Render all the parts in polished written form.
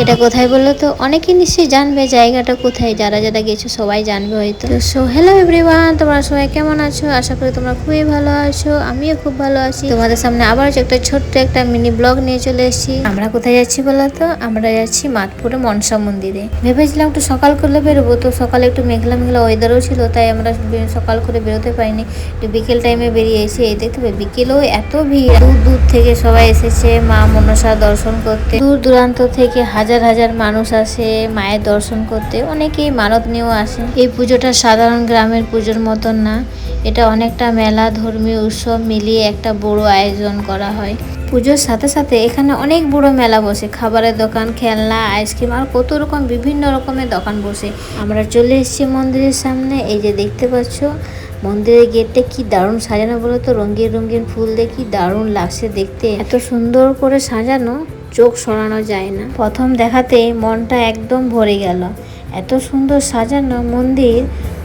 এটা কোথায় বললো তো? অনেকে নিশ্চয়ই জানবে জায়গাটা কোথায়, যারা যারা গেছো সবাই জানবে হয়তো। সো হ্যালো এভরিওয়ান, তোমরা সবাই কেমন আছো? আশা করি তোমরা খুবই ভালো আছো, আমিও খুব ভালো আছি। তোমাদের সামনে আবার একটা ছোট্ট একটা মিনি ব্লগ নিয়ে চলে এসেছি। আমরা কোথায় যাচ্ছি বলো তো? আমরা যাচ্ছি মাতপুরে মনসা মন্দিরে। ভেবেছিলাম একটু সকাল করলে বেরোবো, তো সকালে একটু মেঘলা মেঘলা ওয়েদারও ছিল, তাই আমরা সকাল করে বেরোতে পারিনি, একটু বিকেল টাইমে বেরিয়েছি। এই দেখতে পাবে বিকেলেও এত ভিড়, দূর দূর থেকে সবাই এসেছে মা মনসা দর্শন করতে। দূর দূরান্ত থেকে হাজার হাজার মানুষ আসে মায়ের দর্শন করতে, অনেকেই মানত নিয়েও আসে। এই পুজোটা সাধারণ গ্রামের পুজোর মতন না, এটা অনেকটা মেলা ধর্মীয় উৎসব মিলিয়ে একটা বড় আয়োজন করা হয়। পুজোর সাথে সাথে এখানে অনেক বড় মেলা বসে, খাবারের দোকান, খেলনা, আইসক্রিম আর কত রকম বিভিন্ন রকমের দোকান বসে। আমরা চলে এসেছি মন্দিরের সামনে। এই যে দেখতে পাচ্ছ মন্দিরের গেটটা কি দারুণ সাজানো বলো তো, রঙিন রঙিন ফুল দিয়ে কি দারুণ লাগছে দেখতে। এত সুন্দর করে সাজানো, চোখ সরানো যায় না। প্রথম দেখাতে মনটা একদম ভরে গেল। এত সুন্দর সাজানো মন্দির,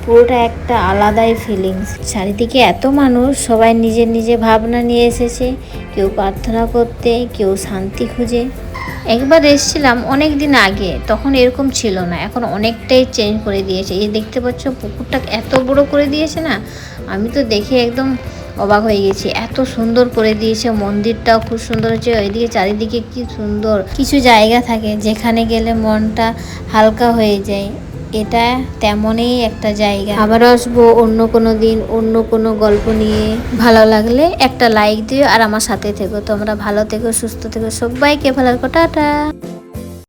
পুরোটা একটা আলাদাই ফিলিংস। চারিদিকে এত মানুষ, সবাই নিজের নিজের ভাবনা নিয়ে এসেছে, কেউ প্রার্থনা করতে, কেউ শান্তি খুঁজে। একবার এসেছিলাম অনেক দিন আগে, তখন এরকম ছিল না, এখন অনেকটাই চেঞ্জ করে দিয়েছে। এই দেখতে পাচ্ছ পুকুরটা এত বড় করে দিয়েছে না, আমি তো দেখে একদম অবাক হয়ে গেছি। এত সুন্দর করে দিয়েছে, মন্দিরটাও খুব সুন্দর হচ্ছে। ওইদিকে চারিদিকে কি সুন্দর কিছু জায়গা থাকে যেখানে গেলে মনটা হালকা হয়ে যায়, এটা তেমনই একটা জায়গা। আবার আসবো অন্য কোনো দিন অন্য কোনো গল্প নিয়ে। ভালো লাগলে একটা লাইক দিও আর আমার সাথে থেকো। তোমরা ভালো থেকো, সুস্থ থেকো, সবাইকে ভালো থেকো, টাটা।